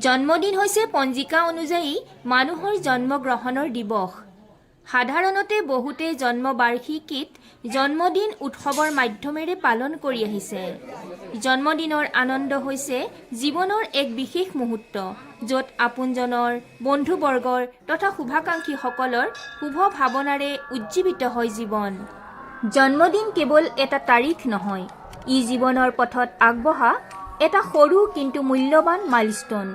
জন্মদিন হৈছে পঞ্জিকা অনুযায়ী মানুহৰ জন্মগ্ৰহণৰ দিৱস। সাধাৰণতে বহুতে জন্মবাৰ্ষিকীত জন্মদিন উৎসৱৰ মাধ্যমেৰে পালন কৰি আহিছে। জন্মদিনৰ আনন্দ হৈছে জীৱনৰ এক বিশেষ মুহূৰ্ত, য'ত আপোনজনৰ, বন্ধুবৰ্গৰ তথা শুভাকাংক্ষীসকলৰ শুভ ভাৱনাৰে উজ্জীৱিত হয় জীৱন। জন্মদিন কেৱল এটা তাৰিখ নহয়, ই জীৱনৰ পথত আগবঢ়া এটা সৰু কিন্তু মূল্যৱান মাইলষ্টন।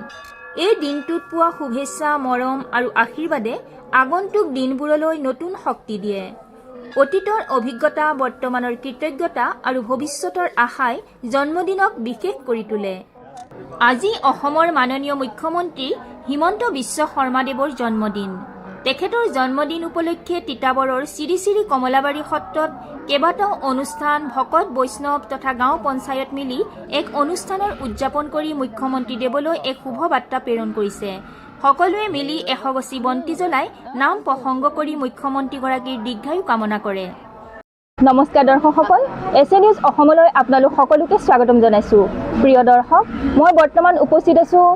এই দিনটোত পোৱা শুভেচ্ছা, মৰম আৰু আশীৰ্বাদে আগন্তুক দিনবোৰলৈ নতুন শক্তি দিয়ে। অতীতৰ অভিজ্ঞতা, বৰ্তমানৰ কৃতজ্ঞতা আৰু ভৱিষ্যতৰ আশাই জন্মদিনক বিশেষ কৰি তোলে। আজি অসমৰ মাননীয় মুখ্যমন্ত্ৰী হিমন্ত বিশ্ব শৰ্মাদেৱৰ জন্মদিন। তেখেতৰ জন্মদিন উপলক্ষে তিতাবৰৰ শ্ৰী শ্ৰী কমলাবাৰী সত্ৰত কেইবাটাও অনুষ্ঠান, ভকত বৈষ্ণৱ তথা গাঁও পঞ্চায়ত মিলি এক অনুষ্ঠানৰ উদযাপন কৰি মুখ্যমন্ত্ৰী দেৱলৈ এক শুভ বাৰ্তা প্ৰেৰণ কৰিছে। সকলোৱে মিলি এশগছি বন্তি জ্বলাই নাম প্ৰসংগ কৰি মুখ্যমন্ত্ৰীগৰাকীৰ দীৰ্ঘায়ু কামনা কৰে। নমস্কাৰ দৰ্শকসকল, এছ নিউজ অসমলৈ আপোনালোক সকলোকে স্বাগতম জনাইছোঁ। প্ৰিয় দৰ্শক, মই বৰ্তমান উপস্থিত আছোঁ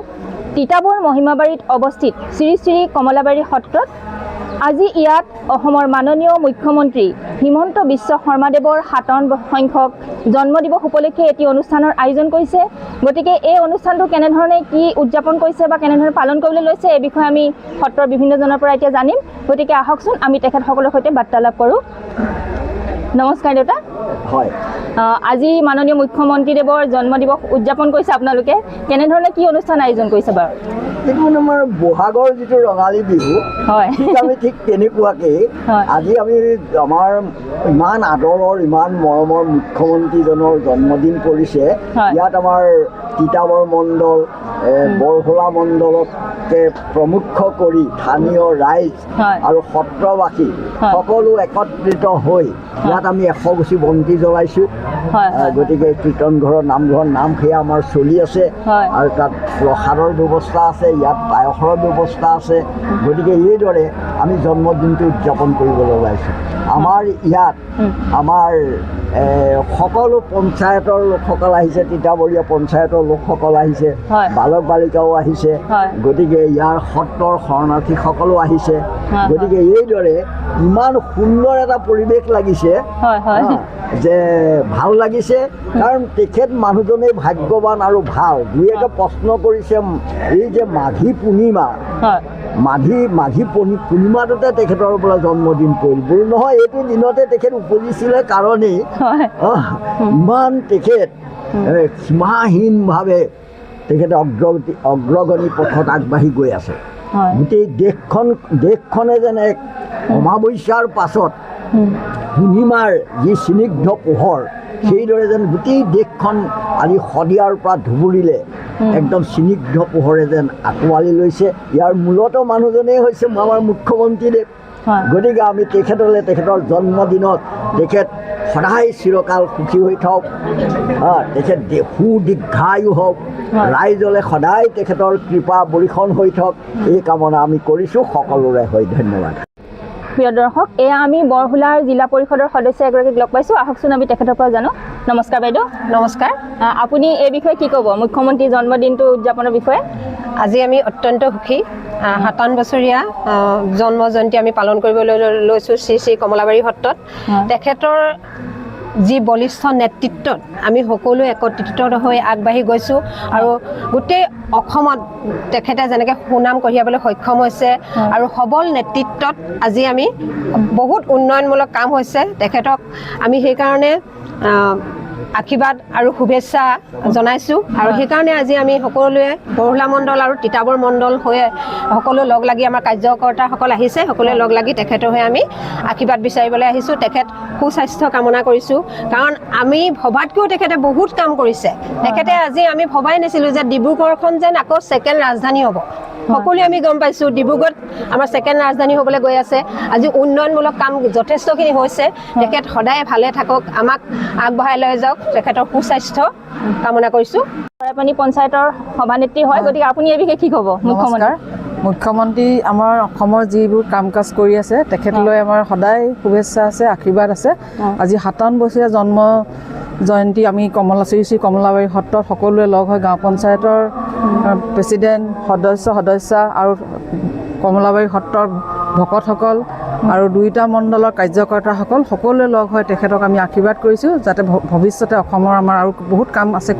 তিতাবৰ মহিমাবাৰীত অৱস্থিত শ্ৰী শ্ৰী কমলাবাৰী সত্ৰত। আজি ইয়াত অসমৰ মাননীয় মুখ্যমন্ত্ৰী হিমন্ত বিশ্ব শৰ্মাদেৱৰ 57 সংখ্যক জন্মদিৱস উপলক্ষে এটি অনুষ্ঠানৰ আয়োজন কৰিছে। গতিকে এই অনুষ্ঠানটো কেনেধৰণে কি উদযাপন কৰিছে বা কেনেধৰণে পালন কৰিবলৈ লৈছে, এই বিষয়ে আমি সত্ৰৰ বিভিন্নজনৰ পৰা এতিয়া জানিম। গতিকে আহকচোন আমি তেখেতসকলৰ সৈতে বাৰ্তালাপ কৰোঁ। নমস্কাৰ দেউতা। হয়, আজি মাননীয় মুখ্যমন্ত্ৰীদেৱৰ জন্মদিৱস উদযাপন কৰিছে আপোনালোকে, কেনেধৰণে কি অনুষ্ঠান আয়োজন কৰিছে বাৰু? এইটো আমাৰ বহাগৰ যিটো ৰঙালী বিহু, হয়, আমি ঠিক তেনেকুৱাকৈ আজি আমি আমাৰ ইমান আদৰৰ, ইমান মৰমৰ মুখ্যমন্ত্ৰীজনৰ জন্মদিন পৰিছে। ইয়াত আমাৰ তিতাবৰ মণ্ডল, বৰহোলা মণ্ডলকে প্ৰমুখ কৰি স্থানীয় ৰাইজ আৰু সত্ৰবাসী সকলো একত্ৰিত হৈ ইয়াত আমি এশগছি বন্তি জ্বলাইছোঁ। গতিকে কীৰ্তন ঘৰৰ নামঘৰৰ নাম সেয়া আমাৰ চলি আছে আৰু তাত প্ৰসাদৰ ব্যৱস্থা আছে, ইয়াত পায়সৰ ব্যৱস্থা আছে। গতিকে এইদৰে আমি জন্মদিনটো উদযাপন কৰিবলৈ ওলাইছোঁ। আমাৰ ইয়াত আমাৰ সকলো পঞ্চায়তৰ লোকসকল আহিছে, তিতাবৰীয়া পঞ্চায়তৰ লোকসকল আহিছে, বালক বালিকাও আহিছে। গতিকে ইয়াৰ সত্ৰৰ শৰণাৰ্থীসকলো আহিছে। গতিকে এইদৰে ইমান সুন্দৰ এটা পৰিৱেশ লাগিছে যে ভাল লাগিছে, কাৰণ তেখেত মানুহজনেই ভাগ্যৱান আৰু ভাল। দুই এটা প্ৰশ্ন কৰিছে, এই যে মাঘী পূৰ্ণিমা, মাঘী পূৰ্ণিমাটোতে তেখেতৰ পৰা জন্মদিন পৰিল বোলো নহয়, এইটো দিনতে তেখেত উপজিছিলে কাৰণেই ইমান তেখেত সীমাহীনভাৱে তেখেতে অগ্ৰগণী পথত আগবাঢ়ি গৈ আছে। গোটেই দেশখনে যেন এক অমাৱস্যাৰ পাছত পূৰ্ণিমাৰ যি স্নিগ্ধ পোহৰ, সেইদৰে যেন গোটেই দেশখন আজি শদিয়াৰ পৰা ধুবুৰীলে একদম স্নিগ্ধ পোহৰে যেন আঁকোৱালি লৈছে। ইয়াৰ মূলত মানুহজনেই হৈছে আমাৰ মুখ্যমন্ত্ৰীদেৱ। গতিকে আমি তেখেতলৈ, তেখেতৰ জন্মদিনত তেখেত সদায় চিৰকাল সুখী হৈ থাকক, তেখেত সুদীৰ্ঘায়ু হওক, ৰাইজলে সদায় তেখেতৰ কৃপা বৰ্ষণ হৈ থাকক, এই কামনা আমি কৰিছোঁ সকলোৰে হৈ। ধন্যবাদ। প্ৰিয় দৰ্শক, এয়া আমি বৰহোলাৰ জিলা পৰিষদৰ সদস্য এগৰাকীক লগ পাইছোঁ। আহকচোন আমি তেখেতৰ পৰা জানো। নমস্কাৰ বাইদেউ। নমস্কাৰ। আপুনি এই বিষয়ে কি ক'ব, মুখ্যমন্ত্ৰী জন্মদিনটো উদযাপনৰ বিষয়ে? আজি আমি অত্যন্ত সুখী। 57 বছৰীয়া জন্ম জয়ন্তী আমি পালন কৰিবলৈ লৈছোঁ শ্ৰী শ্ৰী কমলাবাৰী সত্ৰত। তেখেতৰ যি বলিষ্ঠ নেতৃত্বত আমি সকলো একত্ৰিত হৈ আগবাঢ়ি গৈছোঁ আৰু গোটেই অসমত তেখেতে যেনেকৈ সুনাম কঢ়িয়াবলৈ সক্ষম হৈছে আৰু সবল নেতৃত্বত আজি আমি বহুত উন্নয়নমূলক কাম হৈছে। তেখেতক আমি সেইকাৰণে আশীৰ্বাদ আৰু শুভেচ্ছা জনাইছোঁ। আৰু সেইকাৰণে আজি আমি সকলোৱে বৰহোলা মণ্ডল আৰু তিতাবৰ মণ্ডল হৈ সকলো লগ লাগি, আমাৰ কাৰ্যকৰ্তাসকল আহিছে, সকলোৱে লগ লাগি তেখেতৰ হৈ আমি আশীৰ্বাদ বিচাৰিবলৈ আহিছোঁ। তেখেত সুস্বাস্থ্য কামনা কৰিছোঁ, কাৰণ আমি ভবাতকৈও তেখেতে বহুত কাম কৰিছে। তেখেতে আজি আমি ভবাই নাছিলোঁ যে ডিব্ৰুগড়খন যেন আকৌ ছেকেণ্ড ৰাজধানী হ'ব। সকলোৱে আমি গম পাইছোঁ ডিব্ৰুগড়ত আমাৰ ছেকেণ্ড ৰাজধানী হ'বলৈ গৈ আছে। আজি উন্নয়নমূলক কাম যথেষ্টখিনি হৈছে। তেখেত সদায় ভালে থাকক, আমাক আগবঢ়াই লৈ যাওক, তেখেতৰ সুস্বাস্থ্য কামনা কৰিছোঁ। চৰাইপানী পঞ্চায়তৰ সভানেত্ৰী হয়, গতিকে আপুনি এই বিষয়ে কি ক'ব? মুখ্যমন্ত্ৰী আমাৰ অসমৰ যিবোৰ কাম কাজ কৰি আছে, তেখেতলৈ আমাৰ সদায় শুভেচ্ছা আছে, আশীৰ্বাদ আছে। আজি 57 বছৰীয়া জন্ম জয়ন্তী আমি শ্ৰী শ্ৰী কমলাবাৰী সত্ৰত সকলোৱে লগ হৈ গাঁও পঞ্চায়তৰ প্ৰেচিডেণ্ট সদস্য আৰু কমলাবাৰী সত্ৰৰ ভকতসকল আৰু 2টা মণ্ডলৰ কাৰ্যকৰ্তাসকল সকলোৱে লগ হৈ তেখেতক আমি আশীৰ্বাদ কৰিছোঁ যাতে ভৱিষ্যতে অসমৰ আমাৰ আৰু বহুত কাম আছে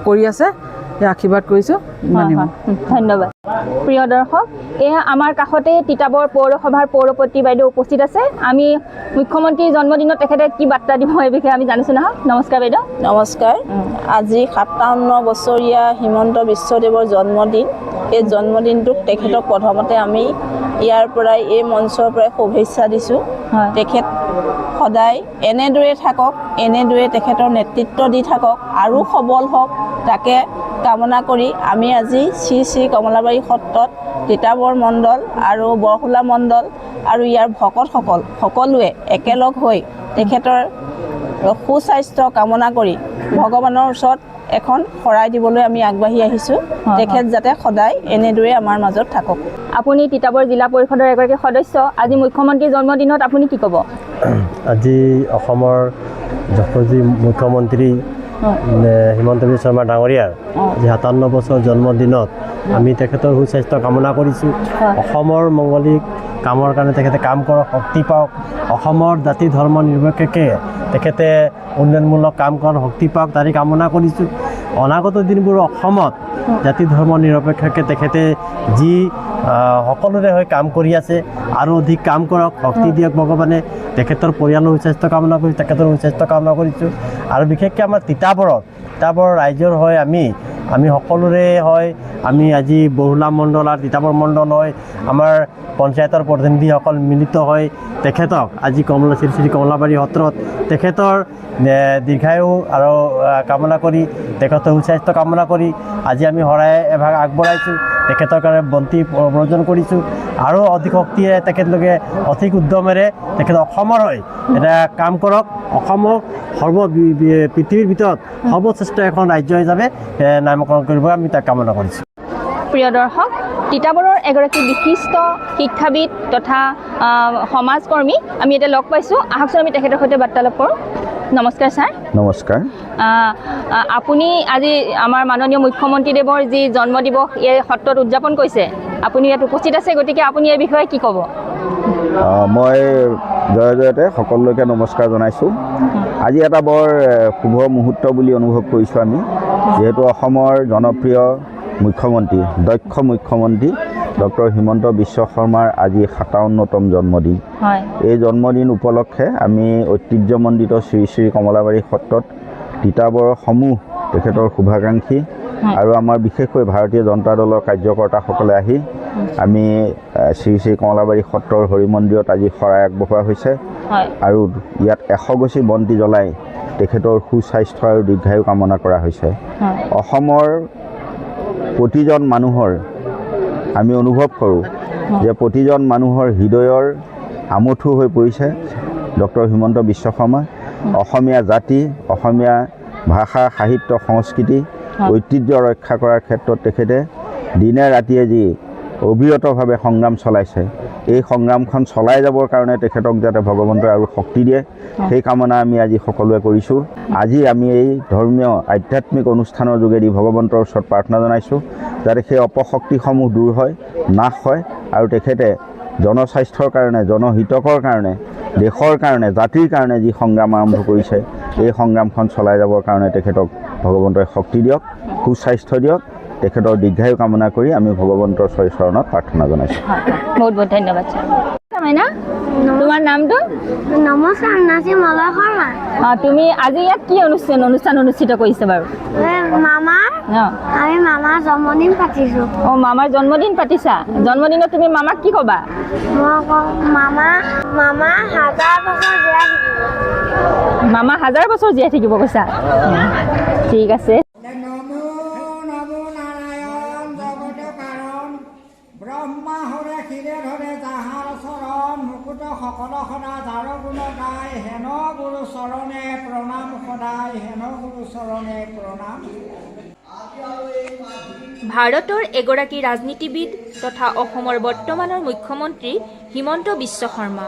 কৰি আছে এই আশীৰ্বাদ কৰিছোঁ। ধন্যবাদ। প্ৰিয় দৰ্শক, এয়া আমাৰ কাষতে তিতাবৰ পৌৰসভাৰ পৌৰপতি বাইদেউ উপস্থিত আছে। আমি মুখ্যমন্ত্ৰীৰ জন্মদিনত তেখেতে কি বাৰ্তা দিব এই বিষয়ে আমি জানিছোঁ নহয়। নমস্কাৰ বাইদেউ। নমস্কাৰ। আজি 57 বছৰীয়া হিমন্ত বিশ্ব দেৱৰ জন্মদিন। এই জন্মদিনটোক তেখেতক প্ৰথমতে আমি ইয়াৰ পৰাই এই মঞ্চৰ পৰাই শুভেচ্ছা দিছোঁ। তেখেত সদায় এনেদৰে থাকক, এনেদৰে তেখেতৰ নেতৃত্ব দি থাকক আৰু সবল হওক, তাকে কামনা কৰি আমি আজি শ্ৰী শ্ৰী কমলাবাৰী সত্ৰত তিতাবৰ মণ্ডল আৰু বৰহোলা মণ্ডল আৰু ইয়াৰ ভকতসকল সকলোৱে একেলগ হৈ তেখেতৰ সুস্বাস্থ্য কামনা কৰি ভগৱানৰ ওচৰত এখন শৰাই দিবলৈ আমি আগবাঢ়ি আহিছোঁ। তেখেত যাতে সদায় এনেদৰে আমাৰ মাজত থাকক। আপুনি তিতাবৰ জিলা পৰিষদৰ এগৰাকী সদস্য, আজি মুখ্যমন্ত্ৰীৰ জন্মদিনত আপুনি কি ক'ব? আজি অসমৰ যশস্বী মুখ্যমন্ত্ৰী হিমন্ত বিশ্ব শৰ্মা ডাঙৰীয়াৰ আজি 57 বছৰ জন্মদিনত আমি তেখেতৰ সুস্বাস্থ্য কামনা কৰিছোঁ। অসমৰ মংগলিক কামৰ কাৰণে তেখেতে কাম কৰক, শক্তি পাওক। অসমৰ জাতি ধৰ্ম নিৰপেক্ষে তেখেতে উন্নয়নমূলক কাম কৰাৰ শক্তি পাওক, তাৰে কামনা কৰিছোঁ। অনাগত দিনবোৰ অসমত জাতি ধৰ্ম নিৰপেক্ষকে তেখেতে যি সকলোৰে হৈ কাম কৰি আছে আৰু অধিক কাম কৰক, শক্তি দিয়ক ভগৱানে। তেখেতৰ পৰিয়ালৰ সুস্বাস্থ্য কামনা কৰিছোঁ, তেখেতৰ সুস্বাস্থ্য কামনা কৰিছোঁ। আৰু বিশেষকৈ আমাৰ তিতাবৰ ৰাইজৰ হয় আমি সকলোৰে হয় আমি আজি বৰহোলা মণ্ডল আৰু তিতাবৰ মণ্ডল হয় আমাৰ পঞ্চায়তৰ প্ৰতিনিধিসকল মিলিত হৈ তেখেতক আজি শ্ৰী শ্ৰী কমলাবাৰী সত্ৰত তেখেতৰ দীৰ্ঘায়ু আৰু কামনা কৰি তেখেতৰ সুস্বাস্থ্য কামনা কৰি আজি আমি শৰাই এভাগ আগবঢ়াইছোঁ। তেখেতৰ কাৰণে বন্তি প্ৰয়োজন কৰিছোঁ আৰু অধিক শক্তিৰে তেখেতলোকে অধিক উদ্যমেৰে তেখেত অসমৰ হৈ এটা কাম কৰক। অসমক পৃথিৱীৰ ভিতৰত সৰ্বশ্ৰেষ্ঠ এখন ৰাজ্য হিচাপে নামকৰণ কৰিব আমি তাক কামনা কৰিছোঁ। প্ৰিয় দৰ্শক, তিতাবৰৰ এগৰাকী বিশিষ্ট শিক্ষাবিদ তথা সমাজকৰ্মী আমি এতিয়া লগ পাইছোঁ। আহকচোন আমি তেখেতৰ সৈতে বাৰ্তালাপ কৰোঁ। নমস্কাৰ ছাৰ। নমস্কাৰ। আপুনি আজি আমাৰ মাননীয় মুখ্যমন্ত্ৰীদেৱৰ যি জন্ম দিৱস এই সত্ৰত উদযাপন কৰিছে, আপুনি ইয়াত উপস্থিত আছে, গতিকে আপুনি এই বিষয়ে কি ক'ব? মই জয়তে সকলোকে নমস্কাৰ জনাইছোঁ। আজি এটা বৰ শুভ মুহূৰ্ত বুলি অনুভৱ কৰিছোঁ আমি, যিহেতু অসমৰ জনপ্ৰিয় মুখ্যমন্ত্ৰী, দক্ষ মুখ্যমন্ত্ৰী ডক্টৰ হিমন্ত বিশ্ব শৰ্মাৰ আজি 57তম জন্মদিন। এই জন্মদিন উপলক্ষে আমি ঐতিহ্যমণ্ডিত শ্ৰী শ্ৰী কমলাবাৰী সত্ৰত তিতাবৰৰ সমূহ তেখেতৰ শুভাকাংক্ষী আৰু আমাৰ বিশেষকৈ ভাৰতীয় জনতা দলৰ কাৰ্যকৰ্তাসকলে আহি আমি শ্ৰী শ্ৰী কমলাবাৰী সত্ৰৰ হৰি মন্দিৰত আজি শৰাই আগবঢ়োৱা হৈছে আৰু ইয়াত 100 গছি বন্তি জ্বলাই তেখেতৰ সুস্বাস্থ্য আৰু দীৰ্ঘায়ু কামনা কৰা হৈছে। অসমৰ প্ৰতিজন মানুহৰ আমি অনুভৱ কৰোঁ যে প্ৰতিজন মানুহৰ হৃদয়ৰ আমঠু হৈ পৰিছে ডক্টৰ হিমন্ত বিশ্ব শৰ্মা। অসমীয়া জাতি, অসমীয়া ভাষা, সাহিত্য, সংস্কৃতি, ঐতিহ্য ৰক্ষা কৰাৰ ক্ষেত্ৰত তেখেতে দিনে ৰাতিয়ে যি অবিৰতভাৱে সংগ্ৰাম চলাইছে, এই সংগ্ৰামখন চলাই যাবৰ কাৰণে তেখেতক যাতে ভগৱন্তই আৰু শক্তি দিয়ে, সেই কামনা আমি আজি সকলোৱে কৰিছোঁ। আজি আমি এই ধৰ্মীয় আধ্যাত্মিক অনুষ্ঠানৰ যোগেদি ভগৱন্তৰ ওচৰত প্ৰাৰ্থনা জনাইছোঁ যাতে সেই অপশক্তিসমূহ দূৰ হয়, নাশ হয় আৰু তেখেতে জনস্বাস্থ্যৰ কাৰণে, জনহিতকৰ কাৰণে, দেশৰ কাৰণে, জাতিৰ কাৰণে যি সংগ্ৰাম আৰম্ভ কৰিছে, এই সংগ্ৰামখন চলাই যাবৰ কাৰণে তেখেতক ভগৱন্তই শক্তি দিয়ক, সুস্বাস্থ্য দিয়ক, তেখেতৰ দীৰ্ঘায়ু কামনা কৰি আমি ভগৱন্তৰ চৰণত প্ৰাৰ্থনা জনাইছোঁ। বহুত বহুত ধন্যবাদ ছাৰ। মাইনা, তোমাৰ নামটো? নমস্কাৰ, নাচিম মলয় শৰ্মা। তুমি আজি ইয়াত কি অনুষ্ঠান অনুষ্ঠিত কৰিছে বাৰু? আমি মামাৰ জন্মদিন পাতিছোঁ। মামাৰ জন্মদিন পাতিছা? জন্মদিনত তুমি মামাক কি ক'বা? মই কওঁ মামা 1000 বছৰ জীয়াই থাকিব। মামা 1000 বছৰ জীয়াই থাকিব কৈছা? ঠিক আছে। ব্ৰহ্মা হৰে ক্ষীৰে ধৰে যাহাৰ চৰণ, মুকুট সকল সদা যাৰ গুণ গায়, হেন গুৰু চৰণে প্ৰণাম সদায়, হেন গুৰু চৰণে প্ৰণাম। ভাৰতৰ এগৰাকী ৰাজনীতিবিদ তথা অসমৰ বৰ্তমানৰ মুখ্যমন্ত্ৰী হিমন্ত বিশ্ব শৰ্মা।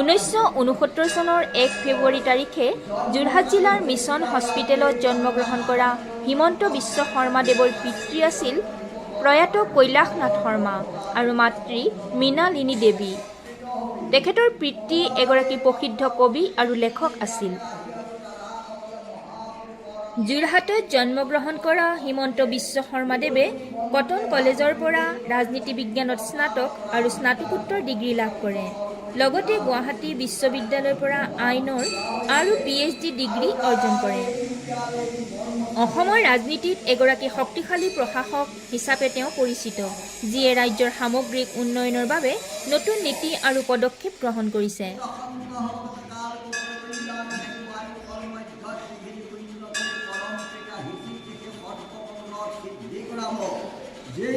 1969 চনৰ 1 ফেব্ৰুৱাৰী তাৰিখে যোৰহাট জিলাৰ মিছন হস্পিটেলত জন্মগ্ৰহণ কৰা হিমন্ত বিশ্ব শৰ্মাদেৱৰ পিতৃ আছিল প্ৰয়াত কৈলাশনাথ শৰ্মা আৰু মাতৃ মৃণালিনী দেৱী। তেখেতৰ পিতৃ এগৰাকী প্ৰসিদ্ধ কবি আৰু লেখক আছিল। যোৰহাটত জন্মগ্ৰহণ কৰা হিমন্ত বিশ্ব শৰ্মাদেৱে কটন কলেজৰ পৰা ৰাজনীতি বিজ্ঞানত স্নাতক আৰু স্নাতকোত্তৰ ডিগ্ৰী লাভ কৰে। লগতে গুৱাহাটী বিশ্ববিদ্যালয়ৰ পৰা আইনৰ আৰু PhD ডিগ্ৰী অৰ্জন কৰে। অসমৰ ৰাজনীতিত এগৰাকী শক্তিশালী প্ৰশাসক হিচাপে তেওঁ পৰিচিত, যিয়ে ৰাজ্যৰ সামগ্ৰিক উন্নয়নৰ বাবে নতুন নীতি আৰু পদক্ষেপ গ্ৰহণ কৰিছে। যে